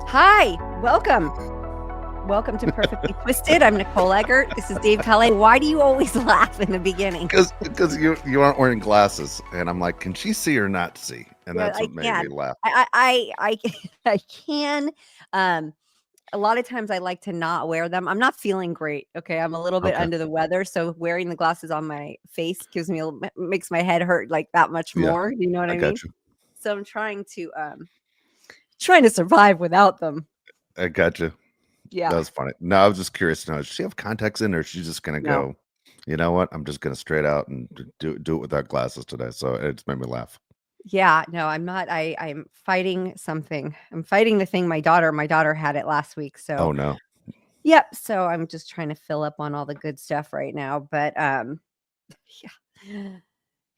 Hi, welcome. Welcome to Perfectly Twisted. I'm Nicole Eggert. This is Dave Calais. Why do you always laugh in the beginning? Because you aren't wearing glasses, and I'm like, can she see or not see? And Yeah, that's I what made me can. laugh. I I can. Um, a lot of times I like to not wear them. I'm not feeling great. Okay, I'm a little bit Okay, under the weather, so wearing the glasses on my face gives me makes my head hurt like that much yeah, more. You know what I I mean? got you. So I'm trying to survive without them. I got you. That Yeah. was funny. No, I was just curious to know, does she have contacts in, or is she just gonna No. go? You know what? I'm just gonna straight out and do it without glasses today. So it just made me laugh. Yeah, no, I'm not. I'm fighting something. I'm fighting the thing my daughter had it last week. So, Oh no. yep. So I'm just trying to fill up on all the good stuff right now. But yeah.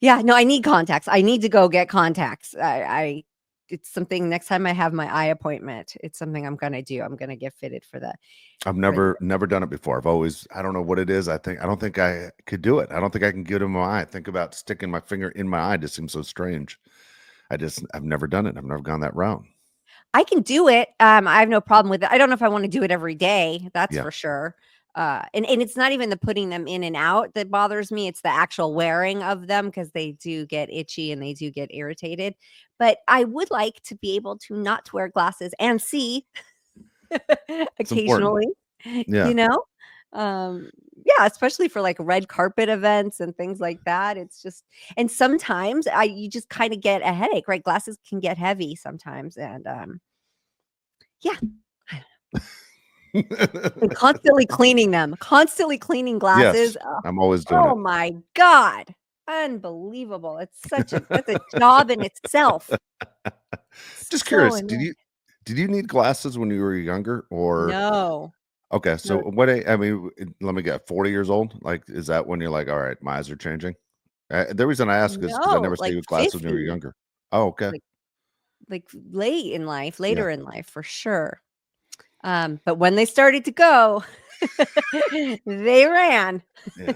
Yeah, no, I need contacts. I need to go get contacts. I it's something next time I have my eye appointment. It's something I'm gonna do. I'm gonna get fitted for the I've for the never done it before. I don't know what it is. I don't think I could do it. I don't think I can get it in my eye. Think about sticking my finger in my eye just seems so strange. I've never done it. I've never gone that route. I can do it. I have no problem with it. I don't know if I want to do it every day. That's Yeah. for sure. And it's not even the putting them in and out that bothers me. It's the actual wearing of them because they do get itchy and they do get irritated. But I would like to be able to not wear glasses and see It's important. occasionally, Yeah. you know? Um, yeah, especially for like red carpet events and things like that. It's just, and sometimes you just kind of get a headache, right? Glasses can get heavy sometimes. And yeah. And constantly cleaning Yes, glasses. I'm always doing Oh it. my god. Unbelievable. That's a job in itself. Just So curious, annoying. did you need glasses when you were younger or No. okay, so No, what I mean, let me get 40 years old? Like, is that when you're like, "All right, my eyes are changing?" The reason I ask is because I no, never saw like you with glasses when you were 50, younger. Oh, okay. like like Yeah. later in life for sure. But when they started to go, they ran. Yeah,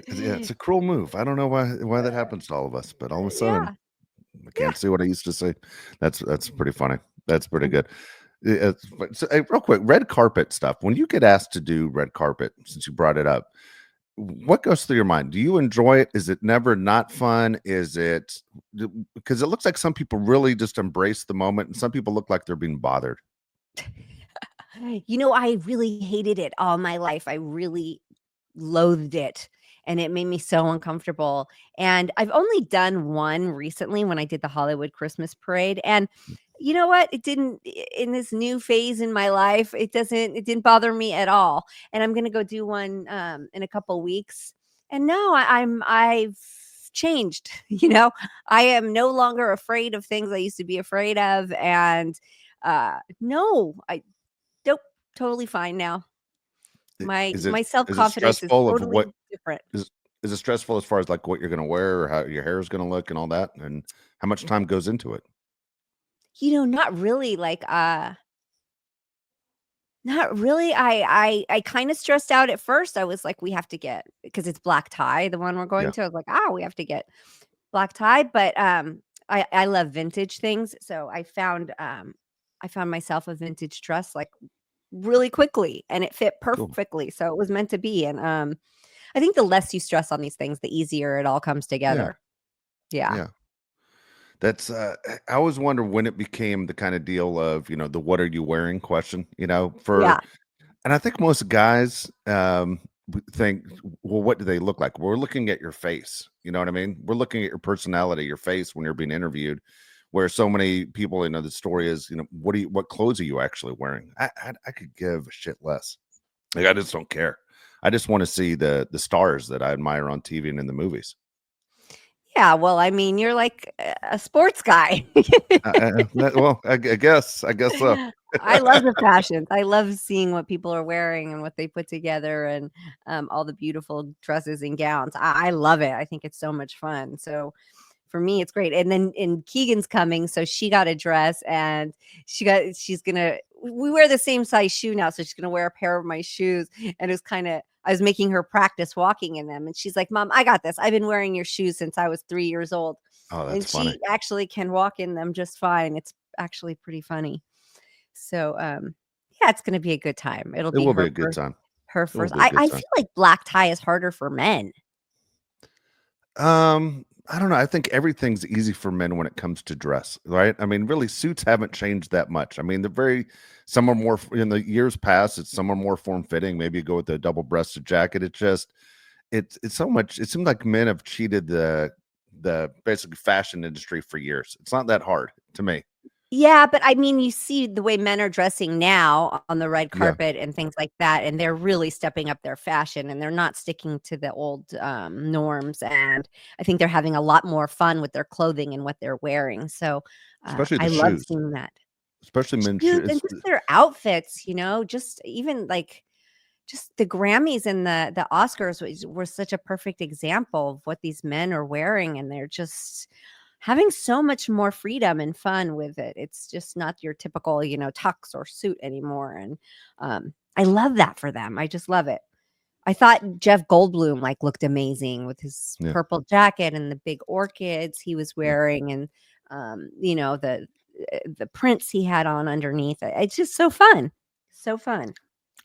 it's a cruel move. I don't know why that happens to all of us, but all of a sudden, Yeah, I yeah. can't see what I used to see. That's pretty funny. That's pretty Mm. good. But so, hey, real quick, red carpet stuff. When you get asked to do red carpet, since you brought it up, what goes through your mind? Do you enjoy it? Is it never not fun? Is it because it looks like some people really just embrace the moment, and some people look like they're being bothered. You know, I really hated it all my life. I really loathed it, and it made me so uncomfortable, and I've only done one recently when I did the Hollywood Christmas parade, and you know what? It didn't in this new phase in my life, it didn't bother me at all, and I'm gonna go do one, in a couple weeks, and no, I've changed, you know? I am no longer afraid of things I used to be afraid of, and, no, I nope, totally fine now. My Is it my is it self-confidence is stressful of totally what different. is is it stressful as far as like what you're going to wear or how your hair is going to look and all that, and how much time goes into it? You know, not really, like, not really. I kinda stressed out at first. I was like, "We have to get" because it's black tie, the one we're going Yeah, to. I was like, "Ah, we have to get black tie," but, I love vintage things, so I found myself a vintage dress, like, really quickly, and it fit cool. perfectly, so it was meant to be, and, I think the less you stress on these things, the easier it all comes Yeah, together. Yeah. yeah. That's I always wonder when it became the kind of deal of the "what are you wearing" question. Yeah. And I think most guys think, well, what do they look like? We're looking at your face. You know what I mean? We're looking at your personality, your face when you're being interviewed. Where so many people, the story is, what clothes are you actually wearing? I could give a shit less. Like I just don't care. I just want to see the stars that I admire on TV and in the movies. Yeah, well, I mean, you're like a sports guy. Well, I guess so. I love the fashions. I love seeing what people are wearing and what they put together and, all the beautiful dresses and gowns. I love it. I think it's so much fun. So, for me, it's great. And then Keegan's coming, so she got a dress and she's gonna we wear the same size shoe now, so she's gonna wear a pair of my shoes. And it was kinda I was making her practice walking in them. And she's like, "Mom, I got this. I've been wearing your shoes since I was 3 years old." Oh, that's And funny. she actually can walk in them just fine. It's actually pretty funny. So, yeah, it's gonna be a good time. It'll It be will be a good time. her It will first. be a good I time. feel like black tie is harder for men. I don't know. I think everything's easy for men when it comes to dress, right? I mean, really, suits haven't changed that much. I mean, some are more in the years past. Some are more form fitting. Maybe you go with a double breasted jacket. It's so much. It seems like men have cheated the basic fashion industry for years. It's not that hard to me. Yeah, but I mean, you see the way men are dressing now on the red Yeah, carpet and things like that, and they're really stepping up their fashion and they're not sticking to the old norms. And I think they're having a lot more fun with their clothing and what they're wearing. So especially the I love shoes, seeing that. especially men's Shoes and shoes. just their outfits, just even like just the Grammys and the Oscars were such a perfect example of what these men are wearing, and they're just having so much more freedom and fun with it. It's just not your typical, tux or suit anymore, and I love that for them. I just love it. I thought Jeff Goldblum looked amazing with his Yeah, purple jacket and the big orchids he was yeah. wearing, and the prints he had on underneath. It's just so fun, so fun.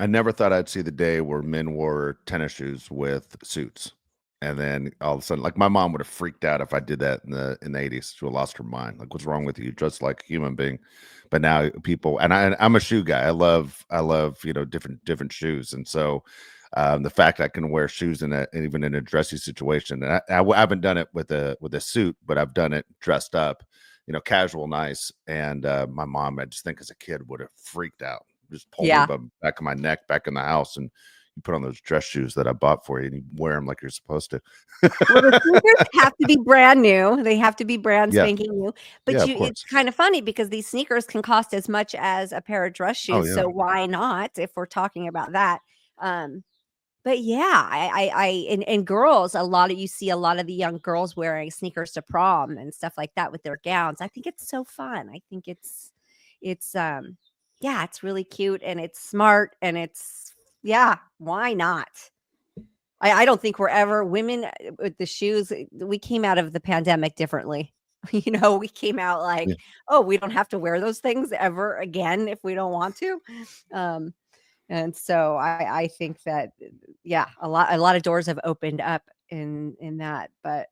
I never thought I'd see the day where men wore tennis shoes with suits. And then all of a sudden, like my mom would have freaked out if I did that in the 80s. She would have lost her mind. Like, what's wrong with you? Just like a human being. But now people, and I'm a shoe guy. I love different shoes. And so the fact I can wear shoes even in a dressy situation. And I haven't done it with a suit, but I've done it dressed up, casual, nice. And my mom, I just think as a kid would have freaked out, just pull me Yeah. by the back of my neck back in the house, and you put on those dress shoes that I bought for you and you wear them like you're supposed to. Well, the sneakers have to be brand new. They have to be brand Yeah. spanking new, Yeah, but of it's course. kind of funny because these sneakers can cost as much as a pair of dress Oh, shoes, yeah. so why not if we're talking about that? Um, but yeah, and girls, you see a lot of the young girls wearing sneakers to prom and stuff like that with their gowns. I think it's so fun. I think it's yeah, it's really cute and it's smart and yeah, why not? I don't think we're ever women with the shoes. We came out of the pandemic differently. We came out Yeah. like, oh, we don't have to wear those things ever again if we don't want to. Um, and so I think that yeah, a lot of doors have opened up in that. But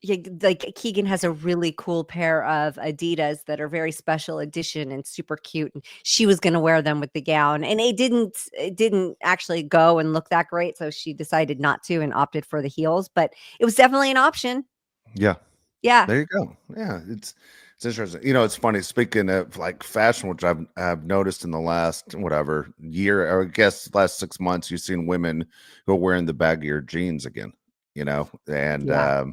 yeah, like Keegan has a really cool pair of Adidas that are very special edition and super cute. And she was going to wear them with the gown, and it didn't actually go and look that great. So she decided not to and opted for the heels. But it was definitely an option. Yeah. Yeah, There you go. Yeah, it's interesting. It's funny. Speaking of like fashion, which I've noticed in the last whatever year, or I guess last 6 months, you've seen women who are wearing the baggier jeans again. And yeah,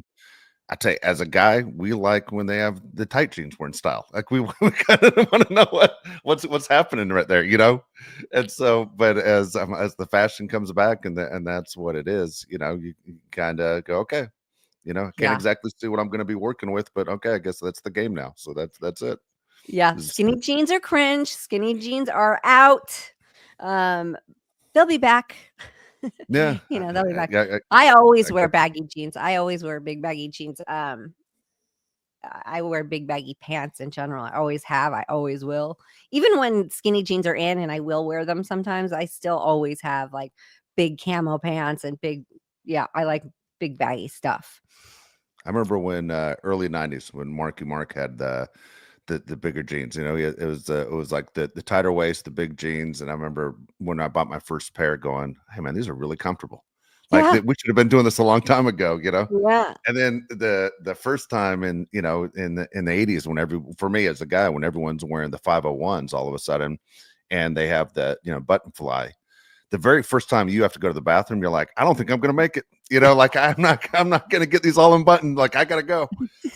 I tell you, as a guy, we like when they have the tight jeans we're in style. Like we kind of want to know what's happening right there. And so, but as the fashion comes back and that's what it is. You kind of go, okay. I can't yeah, exactly see what I'm going to be working with, but okay, I guess that's the game now. So that's it. yeah. Is Skinny jeans are cringe. Skinny jeans are out. Um, they'll be back. Yeah, They'll be back. yeah, I I always wear get baggy jeans. I always wear big baggy jeans. I wear big baggy pants in general. I always have. I always will. Even when skinny jeans are in, and I will wear them sometimes, I still always have like big camo pants and big. Yeah, I like big baggy stuff. I remember when early '90s when Marky Mark had the bigger jeans. It was like the tighter waist, the big jeans, and I remember when I bought my first pair, going, "Hey man, these are really comfortable. Like Yeah, we should have been doing this a long time ago." yeah, And then the first time in the '80s, for me as a guy, when everyone's wearing the 501s all of a sudden, and they have the button fly, the very first time you have to go to the bathroom, you're like, I don't think I'm gonna make it. Like I'm not gonna get these all unbuttoned. Like I gotta go.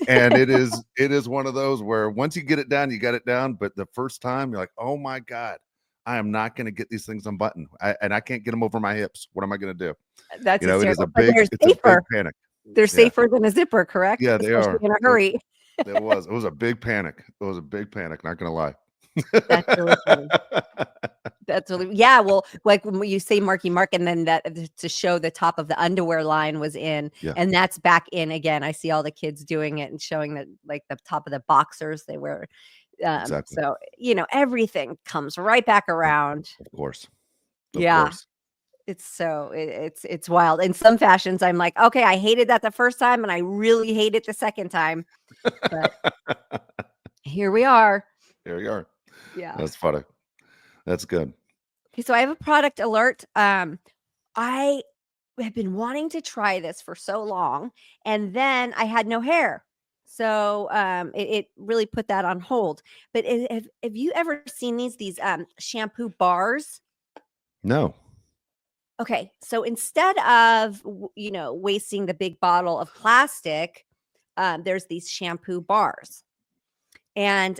And it is one of those where once you get it down, you got it down. But the first time you're like, oh my God, I am not gonna get these things unbuttoned. And I can't get them over my hips. What am I gonna do? that's It is hysterical. a But big, it's a big panic. They're Yeah. safer than a zipper, correct? Yeah, they Especially are. in a It, hurry. it was. It was a big panic. It was a big panic, not gonna lie. That's really funny. That's really yeah, well, like, when you say Marky Mark and then that to show the top of the underwear line was in, Yeah. and that's back in again. I see all the kids doing it and showing that, like, the top of the boxers they wear. Exactly. So, everything comes right back around. Of course. Of Yeah. course. It's wild. In some fashions, I'm like, "Okay, I hated that the first time, and I really hate it the second time." But here we are. Here you are. Yeah. That's funny. That's good. Okay, so I have a product alert. I have been wanting to try this for so long, and then I had no hair. So, it really put that on hold. But have you ever seen these shampoo bars? No. Okay, so instead of wasting the big bottle of plastic, there's these shampoo bars, and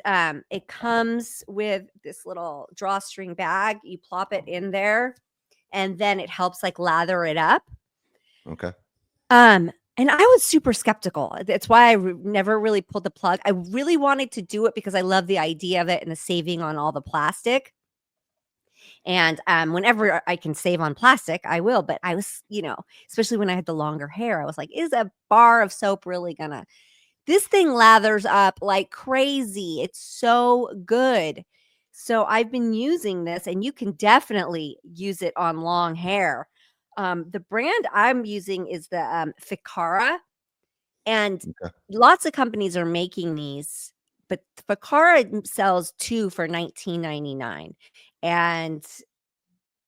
it comes with this little drawstring bag. You plop it in there, and then it helps like lather it up. Okay. And I was super skeptical. That's why never really pulled the plug. I really wanted to do it because I love the idea of it and the saving on all the plastic. And whenever I can save on plastic, I will. But I was, especially when I had the longer hair, I was like, is a bar of soap really gonna? This thing lathers up like crazy. It's so good. So I've been using this, and you can definitely use it on long hair. The brand I'm using is the Ficara, and Okay. lots of companies are making these, but Ficara sells two for $19.99, and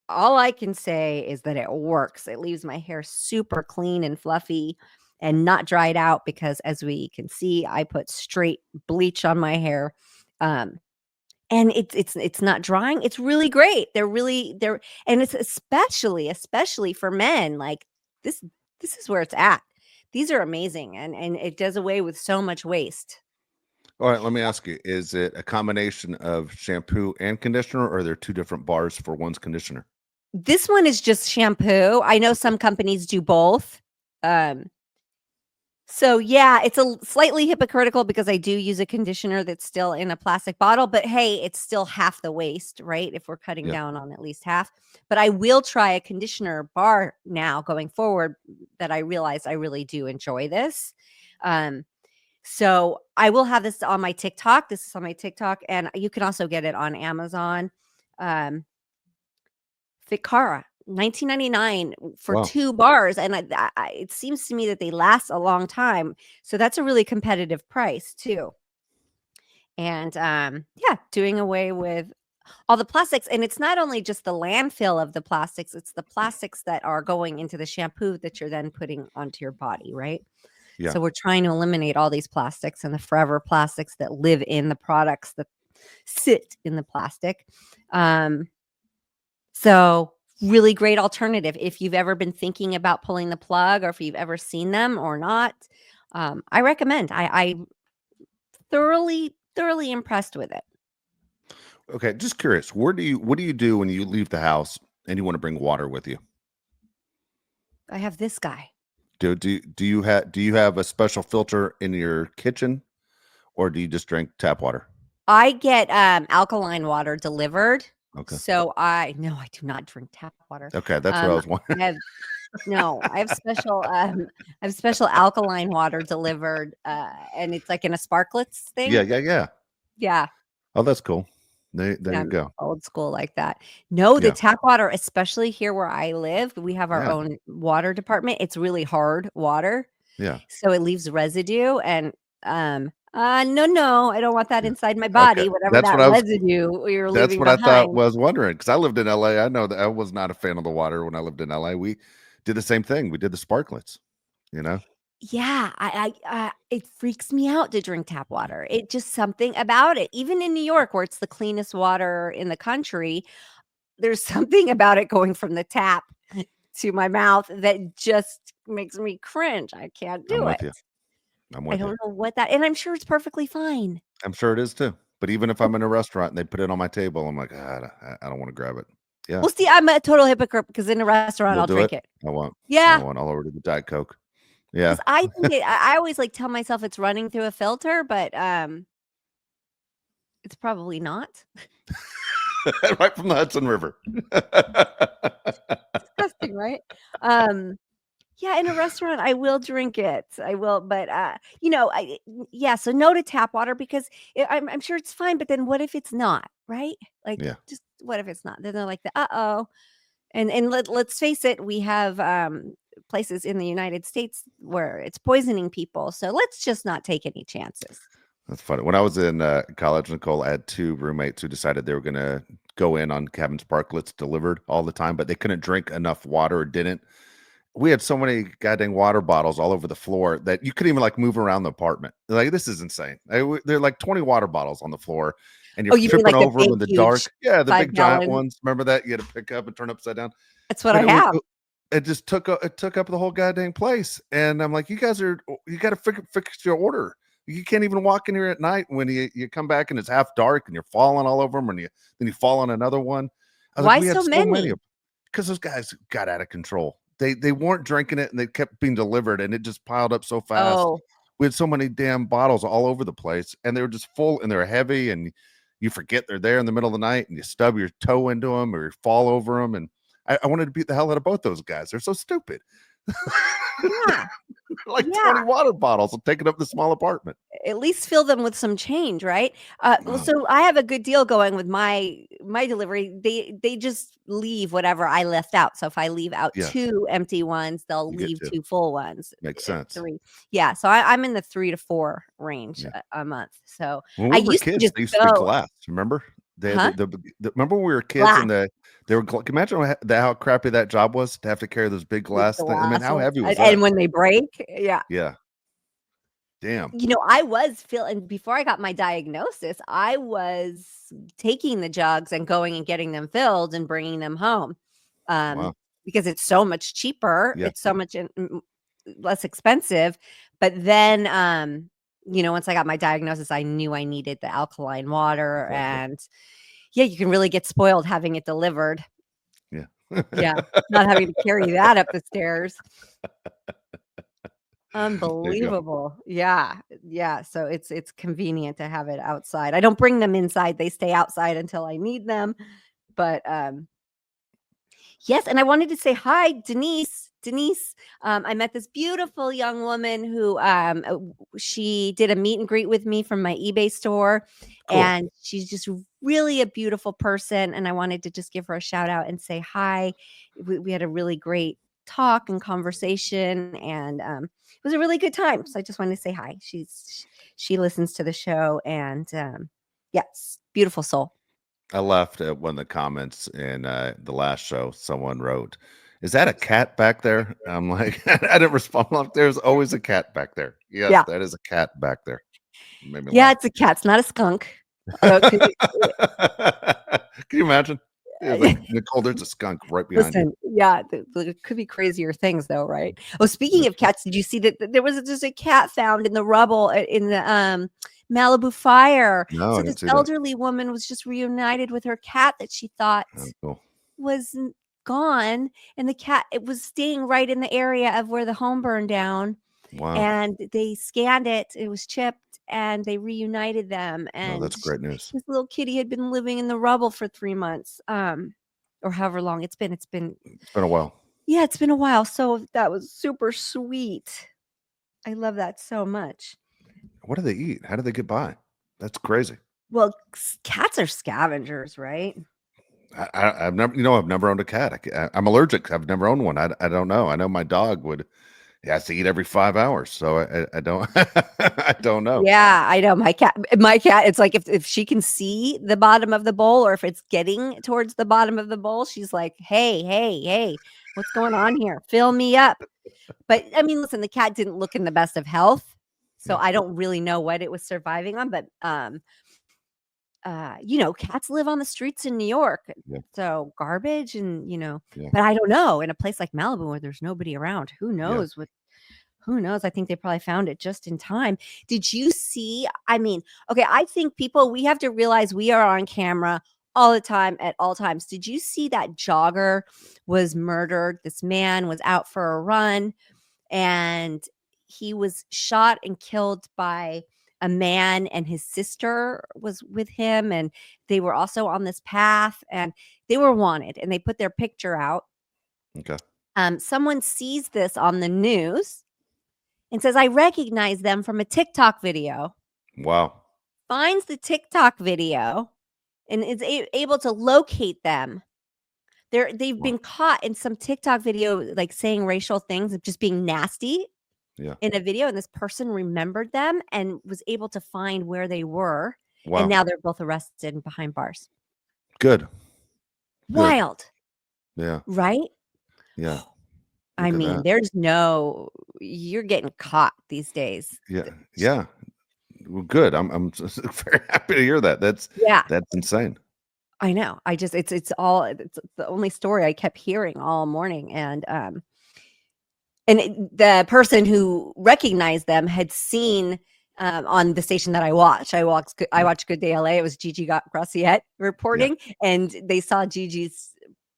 all I can say is that it works. It leaves my hair super clean and fluffy and not dried out because, as we can see, I put straight bleach on my hair. Um, and it's not drying. It's really great. They're and it's especially for men. Like this this is where it's at. These are amazing, and it does away with so much waste. All right. Let me ask you: is it a combination of shampoo and conditioner, or are there two different bars for one's conditioner? This one is just shampoo. I know some companies do both. Um, So, yeah, it's slightly hypocritical because I do use a conditioner that's still in a plastic bottle, but hey, it's still half the waste, right? If we're cutting Yeah. down on at least half. But I will try a conditioner bar now going forward that I realize I really do enjoy this. Um, so I will have this on my TikTok. This is on my TikTok, and you can also get it on Amazon. Um, Ficara, 1999 for Wow. 2 bars, and it seems to me that they last a long time, so that's a really competitive price too. And, yeah, doing away with all the plastics, and it's not only just the landfill of the plastics, it's the plastics that are going into the shampoo that you're then putting onto your body, right? Yeah. So we're trying to eliminate all these plastics and the forever plastics that live in the products that sit in the plastic. Um So, really great alternative if you've ever been thinking about pulling the plug or if you've ever seen them or not. I recommend. I thoroughly impressed with it. Okay. Just curious. What do you do when you leave the house and you want to bring water with you? I have this guy. Do you have a special filter in your kitchen, or do you just drink tap water? I get, alkaline water delivered, Okay. so I no, I do not drink tap water. Okay. That's what I Um, was wondering. I have no, I have special alkaline water delivered, and it's like in a sparklets Yeah. thing. Yeah. Yeah. Yeah. Oh, that's cool. There Yeah, you I'm go. old school like that. No, the Yeah. tap water, especially here where I live, we have our Yeah. own water department. It's really hard water, Yeah. so it leaves residue and, no, I don't want that Yeah. inside my Okay. body, whatever That's that what I was residue you're That's leaving what I thought behind. was wondering, because I lived in LA. I know that I was not a fan of the water when I lived in LA. We did the same thing. We did the sparklets, you know? Yeah, it freaks me out to drink tap water. It just something about it. Even in New York, where it's the cleanest water in the country, there's something about it going from the tap to my mouth that just makes me cringe. I can't I'm do with it. you. I'm I with you. don't know what that, and I'm sure it's perfectly fine. I'm sure it is too. But even if Well I'm in a restaurant and they put it on my table, I'm like, "Ah, I don't want to grab it." Yeah. well, see, I'm a total hypocrite because in a restaurant, You'll I'll do it? drink it. I won't. I Yeah, won't. I'll order the Diet Coke. Yeah. because I think I always, like, tell myself it's running through a filter, but, it's probably not. Right from the Hudson River. Disgusting, right? Um Yeah, in a restaurant, I will drink it. I will, but, yeah, so no to tap water because I'm sure it's fine, but then what if it's not, right? Like, Yeah. just what if it's not? Then they're like, the "Uh-oh." And let's face it, we have, places in the United States where it's poisoning people, so let's just not take any chances. That's funny. When I was in college, Nicole, I had two roommates who decided they were going to go in on cabin sparklets delivered all the time, but they couldn't drink enough water or didn't. We had so many goddamn water bottles all over the floor that you couldn't even like move around the apartment. Like, this is insane. They're like 20 water bottles on the floor and you're Oh, you mean tripping like the over them big, in the huge dark. Yeah, the big giant 5-gallon. ones. Remember that? You had to pick up and turn upside down. That's what But I have. it just took up the whole goddamn place. And I'm like, you got to fix your order. You can't even walk in here at night when you come back and it's half dark and you're falling all over them, and then you fall on another one. I was like, Why we had so so many many? of because those guys got out of control. They weren't drinking it and they kept being delivered and it just piled up so fast. Oh, We had so many damn bottles all over the place and they were just full and they're heavy and you forget they're there in the middle of the night and you stub your toe into them or you fall over them. And I wanted to beat the hell out of both those guys. They're so stupid. yeah, Like 20 yeah. water bottles and taking up the small apartment. At least fill them with some change, right? Well, Oh, so I have a good deal going with my delivery. They just leave whatever I left out. So if I leave out yeah, 2 empty ones, they'll you get leave to. 2 full ones, Makes sense. 3. Yeah, so I'm in the 3 to 4 range Yeah. a month. So When I we were used to kids, just they used to be go. glass. Remember? Huh? Remember when we were kids Glass, and they were imagine how crappy that job was to have to carry those big the glass things. I mean, glass how ones, heavy was and that? when they break, yeah. Yeah. Damn. I was feeling before I got my diagnosis, I was taking the jugs and going and getting them filled and bringing them home, um, Wow. because it's so much cheaper, Yeah. it's so much less expensive. But then, once I got my diagnosis, I knew I needed the alkaline water, Exactly. and yeah, you can really get spoiled having it delivered. Yeah. Yeah, not having to carry that up the stairs. There you go. Unbelievable. Yeah. Yeah, so it's convenient to have it outside. I don't bring them inside, they stay outside until I need them, but, yes, and I wanted to say hi, Denise. Denise, I met this beautiful young woman who, she did a meet and greet with me from my eBay store, Cool. and she's just really a beautiful person, and I wanted to just give her a shout out and say hi. We had a really great talk and conversation, and, it was a really good time, so I just wanted to say hi. She listens to the show, and, yes, beautiful soul. I left at one of the comments in the last show. Someone wrote, "Is that a cat back there?" I'm like, I didn't respond. I'm like, there's always a cat back there. Yes, Yeah. that is a cat back there. It made me Yeah, laugh. it's a cat, it's not a skunk. Although it could be Can you imagine? It's like, Nicole, there's a skunk right behind you. listen, yeah, it could be crazier things though, right? Oh, speaking That's of cats, did you see that there was just a cat found in the rubble in the, Malibu fire? no, So I this didn't see that. elderly woman was just reunited with her cat that she thought Oh, cool. was gone, and the cat, it was staying right in the area of where the home burned down, Wow. and they scanned it, it was chipped, and they reunited them, No, and that's great news. this little kitty had been living in the rubble for 3 months, or however long it's been. It's been a while. Yeah, it's been a while, so that was super sweet. I love that so much. What do they eat? How do they get by? That's crazy. Well, cats are scavengers, right? I've never, I've never owned a cat. I'm allergic. I've never owned one. I don't know. I know my dog would. He has to eat every 5 hours, so I don't. I don't know. Yeah, I know my cat, it's like if she can see the bottom of the bowl or if it's getting towards the bottom of the bowl, she's like, "Hey, hey, hey, what's going on here? Fill me up." But I mean, listen, the cat didn't look in the best of health, so Yeah, I don't really know what it was surviving on, but cats live on the streets in New York, yeah, so garbage yeah, but I don't know, in a place like Malibu where there's nobody around, yeah. who knows? I think they probably found it just in time. Did you see? I mean, okay, I think we have to realize we are on camera all the time at all times. Did you see that jogger was murdered? This man was out for a run and he was shot and killed by a man, and his sister was with him, and they were also on this path, and they were wanted, and they put their picture out. Okay. Someone sees this on the news and says, I recognize them from a TikTok video, Wow. finds the TikTok video and is able to locate them. They've Wow. been caught in some TikTok video, like saying racial things of just being nasty Yeah. in a video. And this person remembered them and was able to find where they were. And Wow. now they're both arrested and behind bars. Good. Good. Wild, Yeah. right? Yeah. I Look at mean, that. you're getting caught these days. Yeah. Yeah. Well, good. I'm very happy to hear that. Yeah, That's insane. I know. It's the only story I kept hearing all morning. The person who recognized them had seen on the station that I watch. I watch Good Day LA. It was Gigi Graciette Yeah. reporting, and they saw Gigi's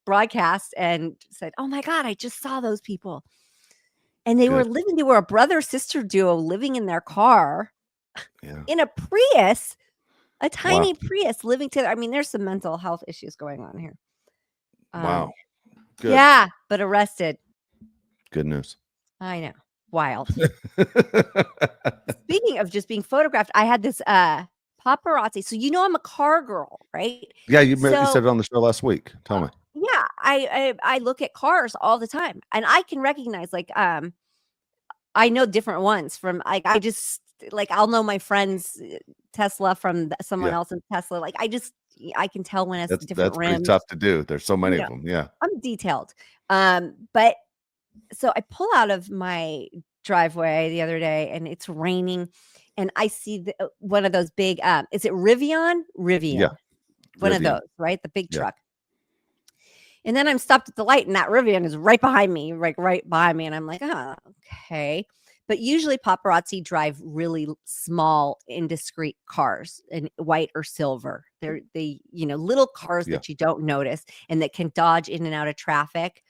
broadcast and said, "Oh my God, I just saw those people." And they Good. were a brother sister duo living in their car Yeah. in a Prius, a Wow. tiny Prius, living together. I mean, there's some mental health issues going on here. Wow. Good. Yeah, but arrested. Good news. I know. Wild. Speaking of just being photographed, I had this paparazzi. So I'm a car girl, right? Yeah, you So said it on the show last week. Tell me. yeah, I look at cars all the time, and I can recognize I know different ones from I just like I'll know my friend's Tesla from someone Yeah. else's Tesla. Like I can tell when it's different That's pretty rims. tough to do. There's so many of them. Yeah. I'm detailed. But so I pull out of my driveway the other day and it's raining and I see one of those big is it Rivian? Yeah. One of Rivian. those, right? The big Yeah. truck. And then I'm stopped at the light and that Rivian is right behind me, like right behind me. And I'm like, oh, okay. But usually paparazzi drive really small, indiscreet cars in white or silver. They little cars Yeah. that you don't notice and that can dodge in and out of traffic.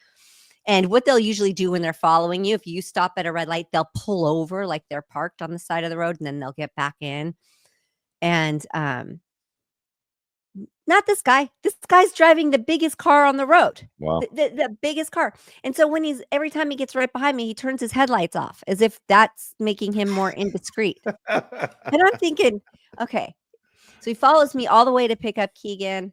And what they'll usually do when they're following you, if you stop at a red light, they'll pull over like they're parked on the side of the road and then they'll get back in. And not this guy. This guy's driving the biggest car on the road. Wow. The biggest car. And so every time he gets right behind me, he turns his headlights off as if that's making him more indiscreet. And I'm thinking, okay. So he follows me all the way to pick up Keegan.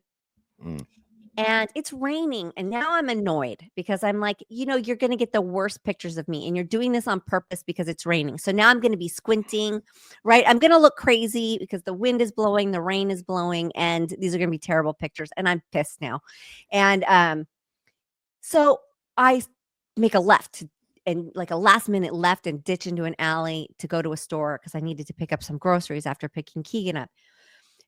And it's raining. And now I'm annoyed because I'm like, you're going to get the worst pictures of me. And you're doing this on purpose because it's raining. So now I'm going to be squinting, right? I'm going to look crazy because the wind is blowing, the rain is blowing, and these are going to be terrible pictures. And I'm pissed now. And so I make a left and like a last minute left and ditch into an alley to go to a store because I needed to pick up some groceries after picking Keegan up.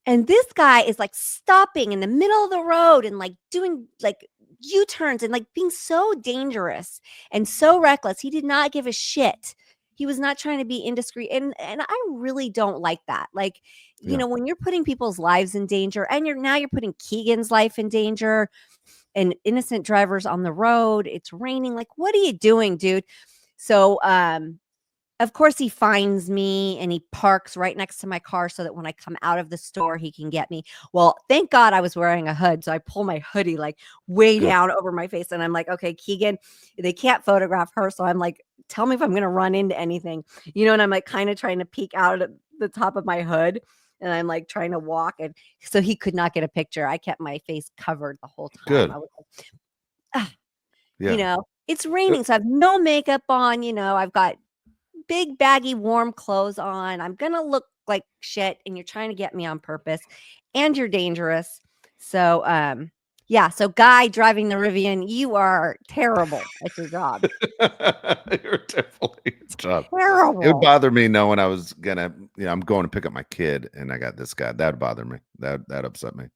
And this guy is like stopping in the middle of the road and like doing like U-turns and like being so dangerous and so reckless. He did not give a shit. He was not trying to be indiscreet. And I really don't like that. Like, when you're putting people's lives in danger and you're putting Keegan's life in danger and innocent drivers on the road. It's raining. Like, what are you doing, dude? So, of course, he finds me and he parks right next to my car so that when I come out of the store, he can get me. Well, thank God I was wearing a hood. So I pull my hoodie like way down over my face. And I'm like, okay, Keegan, they can't photograph her. So I'm like, tell me if I'm going to run into anything, and I'm like kind of trying to peek out at the top of my hood. And I'm like trying to walk. And so he could not get a picture. I kept my face covered the whole time. Good. I was like, Yeah. it's raining. So I have no makeup on. I've got big baggy warm clothes on. I'm gonna look like shit and you're trying to get me on purpose and you're dangerous. So so guy driving the Rivian, you are terrible at your job. You're definitely your job. Terrible. It would bother me knowing I was gonna, I'm going to pick up my kid and I got this guy. That'd bother me. That upset me.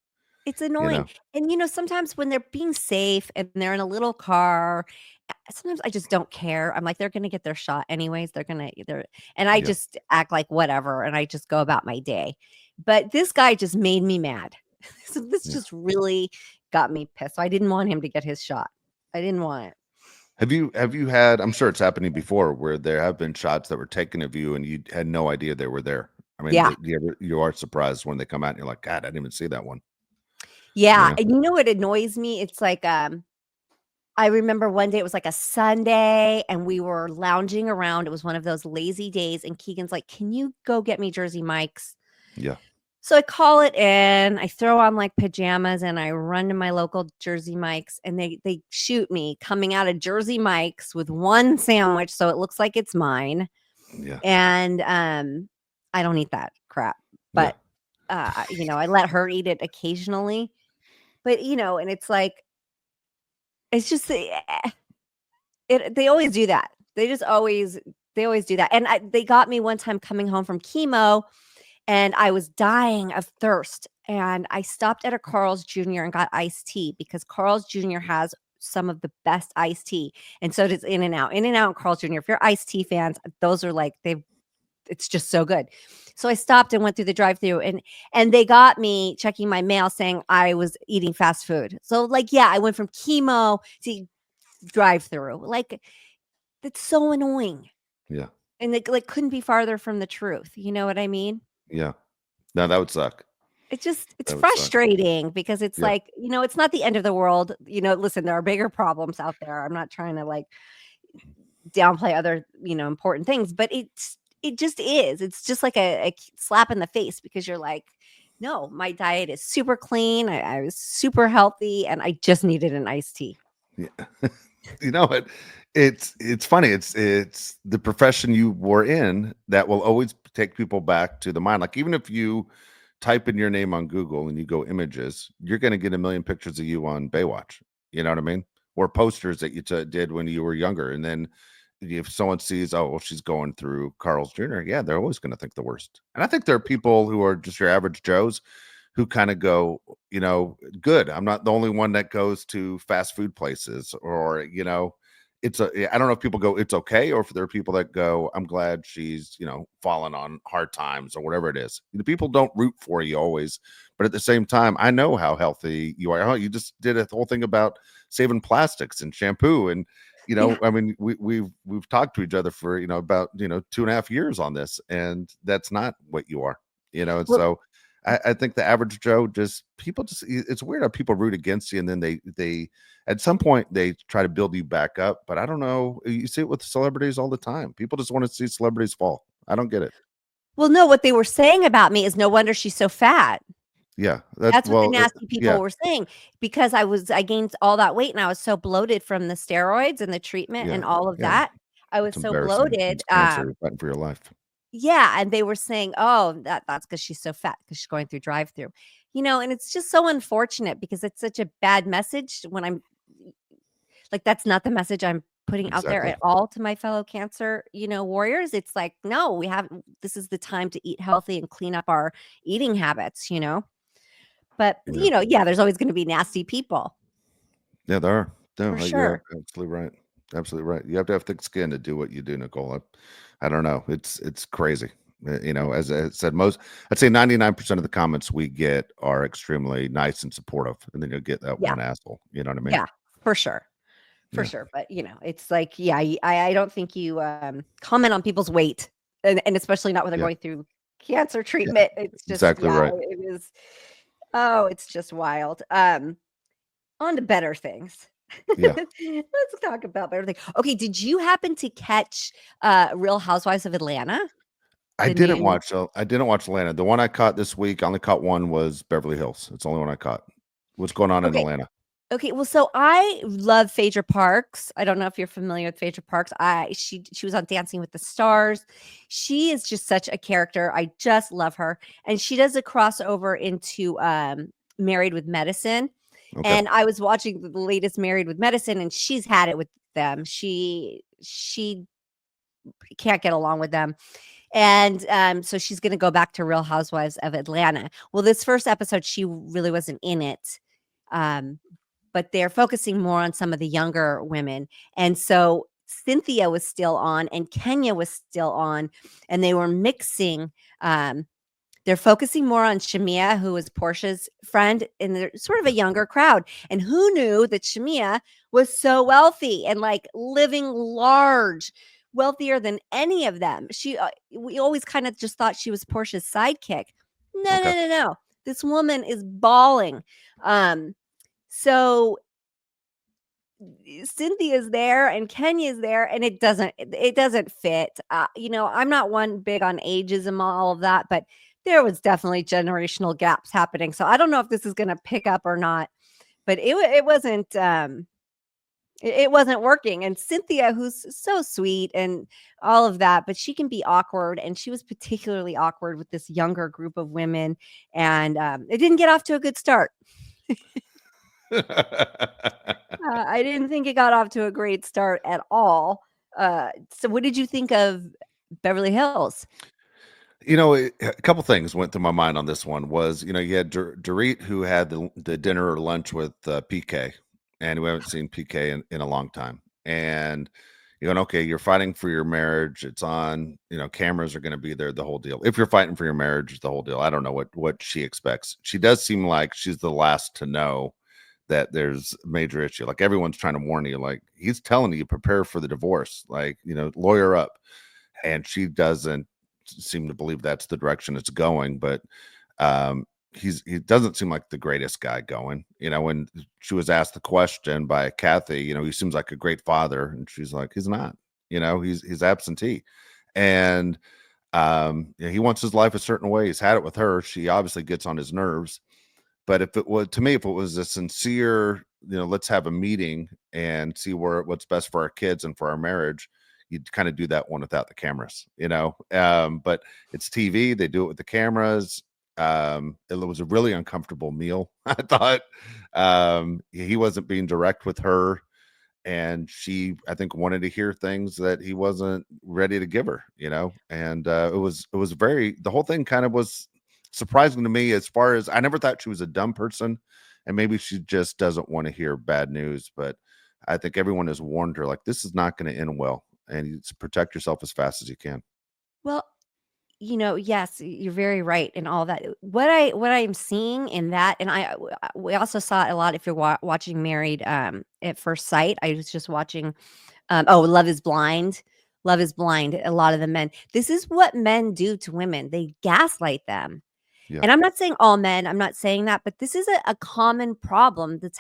It's annoying. And sometimes when they're being safe and they're in a little car, sometimes I just don't care. I'm like, they're gonna get their shot anyways. And I just act like whatever and I just go about my day. But this guy just made me mad. So this just really got me pissed. So I didn't want him to get his shot. I didn't want it. Have you had, I'm sure it's happening before, where there have been shots that were taken of you and you had no idea they were there? I mean, Yeah. you are surprised when they come out and you're like, God, I didn't even see that one. Yeah. And what annoys me? It's like I remember one day it was like a Sunday and we were lounging around. It was one of those lazy days. And Keegan's like, "Can you go get me Jersey Mike's?" Yeah. So I call it in, I throw on like pajamas and I run to my local Jersey Mike's and they shoot me coming out of Jersey Mike's with one sandwich so it looks like it's mine. Yeah. And I don't eat that crap. Yeah. But I let her eat it occasionally. But and it's like it's just they always do that. They always do that. And they got me one time coming home from chemo and I was dying of thirst. And I stopped at a Carl's Jr. and got iced tea because Carl's Jr. has some of the best iced tea. And so does In and Out. In and Out and Carl's Jr. If you're iced tea fans, those are like it's just so good. So I stopped and went through the drive-through and they got me checking my mail saying I was eating fast food. So like yeah, I went from chemo to drive-through. Like that's so annoying. Yeah. And it like couldn't be farther from the truth. You know what I mean? Yeah. No, that would suck. It's That would suck. frustrating because it's Yeah. like, it's not the end of the world. Listen, there are bigger problems out there. I'm not trying to like downplay other, important things, but it just is. It's just like a slap in the face because you're like, no, my diet is super clean. I was super healthy and I just needed an iced tea. Yeah. You know what? It's funny. It's the profession you were in that will always take people back to the mind. Like even if you type in your name on Google and you go images, you're going to get a million pictures of you on Baywatch. You know what I mean? Or posters that you did when you were younger. And then if someone sees, oh, well, she's going through Carl's Jr., yeah, they're always going to think the worst. And I think there are people who are just your average Joes who kind of go, good. I'm not the only one that goes to fast food places or, I don't know if people go, it's okay. Or if there are people that go, I'm glad she's, fallen on hard times or whatever it is. The people don't root for you always. But at the same time, I know how healthy you are. Oh, you just did a whole thing about saving plastics and shampoo. And, Yeah. I mean, we've talked to each other for, about, 2.5 years on this. And that's not what you are, and Well, so I think the average Joe it's weird how people root against you and then they at some point they try to build you back up. But I don't know. You see it with celebrities all the time. People just want to see celebrities fall. I don't get it. well, no, what they were saying about me is no wonder she's so fat. Yeah. That's what the nasty people were saying because I gained all that weight and I was so bloated from the steroids and the treatment Yeah. and all of Yeah. that. I was It's so embarrassing. bloated. It's cancer. You're fighting for your life. Yeah, and they were saying, "Oh, that's because she's so fat because she's going through drive-through." And it's just so unfortunate because it's such a bad message when I'm like, that's not the message I'm putting out there Exactly. at all to my fellow cancer, warriors. It's like, no, this is the time to eat healthy and clean up our eating habits. But, Yeah. yeah, there's always gonna be nasty people, Yeah, there are. for No, you're sure. absolutely right. Absolutely right. You have to have thick skin to do what you do, Nicole. I don't know. It's crazy. As I said, I'd say 99% of the comments we get are extremely nice and supportive, and then you'll get that Yeah, one asshole. You know what I mean? yeah, for sure, for Yeah. sure. But, it's like, yeah, I don't think you, comment on people's weight, and especially not when they're Yeah. going through cancer Yeah. treatment. It's just Exactly yeah, right. it is it's just wild. On to better things. Yeah. Let's talk about better things. Okay, did you happen to catch, Real Housewives of Atlanta? The new I didn't watch Atlanta. The one I caught this week, I only caught one was Beverly Hills. It's the only one I caught. What's going on in Okay. Atlanta? Okay, well, so I love Phaedra Parks. I don't know if you're familiar with Phaedra Parks. She was on Dancing with the Stars. She is just such a character. I just love her. And she does a crossover into Married with Medicine. Okay. And I was watching the latest Married with Medicine and she's had it with them. She can't get along with them. And so she's going to go back to Real Housewives of Atlanta. Well, this first episode she really wasn't in it. Um but they're focusing more on some of the younger women. And so Cynthia was still on and Kenya was still on, and they were mixing. They're focusing more on Shamia, who is Portia's friend, and they're sort of a younger crowd. And who knew that Shamia was so wealthy and like living large, wealthier than any of them? We always kind of just thought she was Portia's sidekick. No, Okay. no, no, no. This woman is bawling. So Cynthia's there and Kenya's there, and it doesn't fit. I'm not one big on ageism, all of that, but there was definitely generational gaps happening. So I don't know if this is going to pick up or not, but it wasn't working. And Cynthia, who's so sweet and all of that, but she can be awkward, and she was particularly awkward with this younger group of women, and it didn't get off to a good start. I didn't think it got off to a great start at all. So what did you think of Beverly Hills? A couple things went through my mind on this one was, you had Dorit who had the dinner or lunch with PK, and we haven't seen PK in a long time. And you're going, okay, you're fighting for your marriage. It's on, cameras are going to be there, the whole deal. If you're fighting for your marriage, the whole deal. I don't know what she expects. She does seem like she's the last to know that there's a major issue. Like everyone's trying to warn you, like he's telling you, prepare for the divorce, like, lawyer up. And she doesn't seem to believe that's the direction it's going. But he doesn't seem like the greatest guy going. When she was asked the question by Kathy, he seems like a great father, and she's like, he's not. He's absentee, and he wants his life a certain way. He's had it with her. She obviously gets on his nerves. But if it was a sincere, let's have a meeting and see what's best for our kids and for our marriage, you'd kind of do that one without the cameras, but it's TV. They do it with the cameras. It was a really uncomfortable meal. I thought he wasn't being direct with her, and she, I think, wanted to hear things that he wasn't ready to give her, and the whole thing kind of was surprising to me, as far as I never thought she was a dumb person, and maybe she just doesn't want to hear bad news. But I think everyone has warned her, like, this is not going to end well, and you protect yourself as fast as you can. Well, yes, you're very right in all that. What I'm seeing in that, and we also saw it a lot if you're watching Married at First Sight. I was just watching Love is Blind. Love is Blind. A lot of the men. This is what men do to women. They gaslight them. Yeah. And I'm not saying all men, I'm not saying that, but this is a common problem that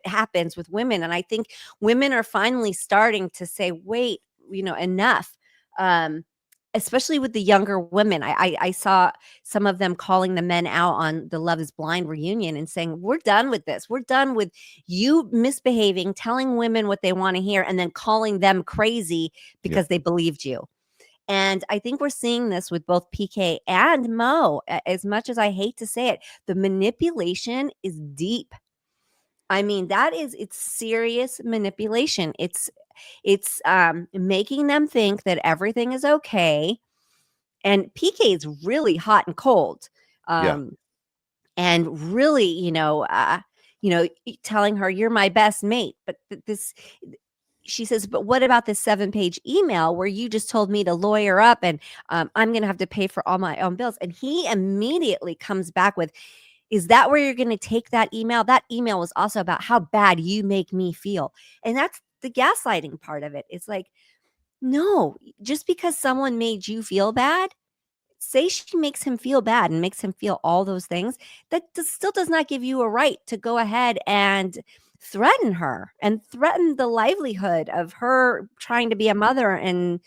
happens with women. And I think women are finally starting to say, wait, enough. Um, Especially with the younger women. I saw some of them calling the men out on the Love is Blind reunion and saying, we're done with this. We're done with you misbehaving, telling women what they want to hear, and then calling them crazy Yeah. because they believed you. And I think we're seeing this with both PK and Mo. As much as I hate to say it, the manipulation is deep. I mean, it's serious manipulation. It's making them think that everything is okay. And PK is really hot and cold. Yeah. And really, telling her you're my best mate. But this she says, but what about this 7-page email where you just told me to lawyer up, and I'm going to have to pay for all my own bills? And he immediately comes back with, is that where you're going to take that email? That email was also about how bad you make me feel. And that's the gaslighting part of it. It's like, no, just because someone made you feel bad, say she makes him feel bad and makes him feel all those things, that still does not give you a right to go ahead and threaten her and threaten the livelihood of her trying to be a mother and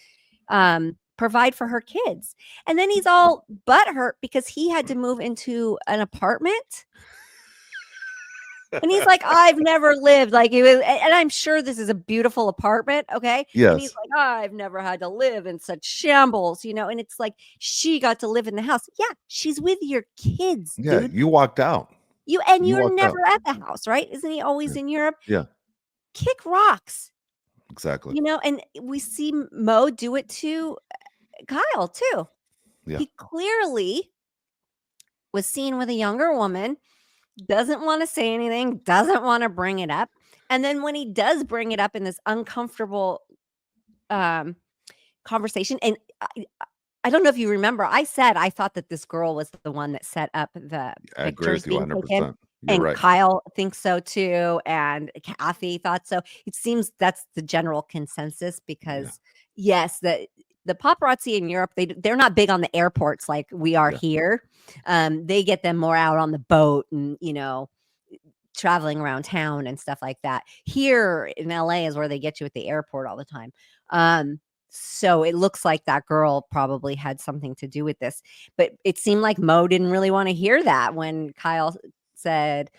provide for her kids. And then he's all butthurt because he had to move into an apartment. And he's like, I've never lived like it was, and I'm sure this is a beautiful apartment, okay? And he's Yes. like, I've never had to live in such shambles, and it's like she got to live in the house. Yeah, she's with your kids, Yeah. dude. You walked out. You You're walked never out. at the house, right? Isn't he always Yeah. in Europe? Yeah. Kick rocks, Exactly. and we see Mo do it to Kyle too. Yeah. He clearly was seen with a younger woman, doesn't want to say anything, doesn't want to bring it up. And then when he does bring it up in this uncomfortable um, conversation, and I don't know if you remember, I said I thought that this girl was the one that set up the I agree pictures with you being taken. 100%. You're And right. Kyle thinks so too. And Kathy thought so. It seems that's the general consensus Yeah. because, yes, the paparazzi in Europe, they're not big on the airports like we are Yeah. here. They get them more out on the boat and, traveling around town and stuff like that. Here in LA is where they get you at the airport all the time. Um, so it looks like that girl probably had something to do with this. But it seemed like Mo didn't really want to hear that when Kyle said,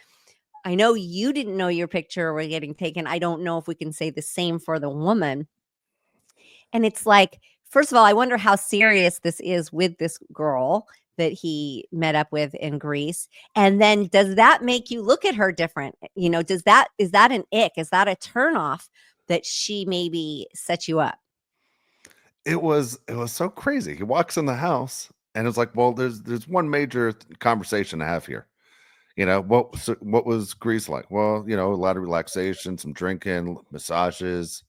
I know you didn't know your picture were getting taken. I don't know if we can say the same for the woman. And it's like, first of all, I wonder how serious this is with this girl that he met up with in Greece. And then does that make you look at her different? Does that is that an ick? Is that a turnoff that she maybe set you up? It was so crazy. He walks in the house and it's like, well, there's one major conversation to have here. What was Greece like? Well, a lot of relaxation, some drinking, massages.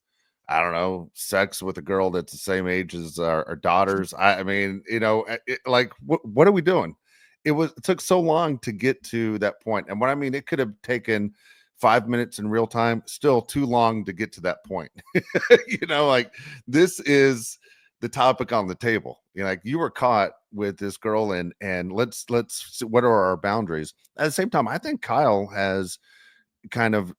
I don't know, sex with a girl that's the same age as our daughters. I mean, like what are we doing? It took so long to get to that point, and what I mean, it could have taken 5 minutes in real time. Still too long to get to that point. Like this is the topic on the table. Like you were caught with this girl, and let's see, what are our boundaries? At the same time, I think Kyle has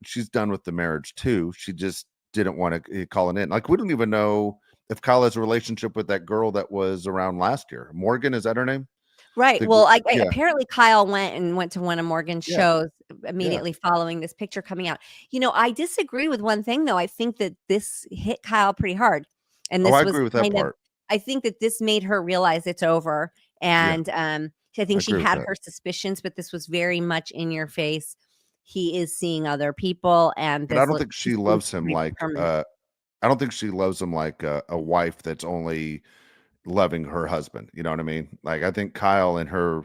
she's done with the marriage too. She just didn't want to call it in. Like we don't even know if Kyle has a relationship with that girl that was around last year. Morgan, is that her name? Right. The, Well, I yeah, apparently Kyle went to one of Morgan's yeah, shows yeah. immediately following this picture coming out. I disagree with one thing though. I think that this hit Kyle pretty hard. And Oh, I this was agree with that kind of part. I think that this made her realize it's over. Yeah, And I I think she agree with had that. her suspicions, but this was very much in your face. He is seeing other people, and But I this don't think this she seems loves him pretty like permanent. I don't think she loves him like a wife that's only loving her husband. You know what I mean? Like I think Kyle and her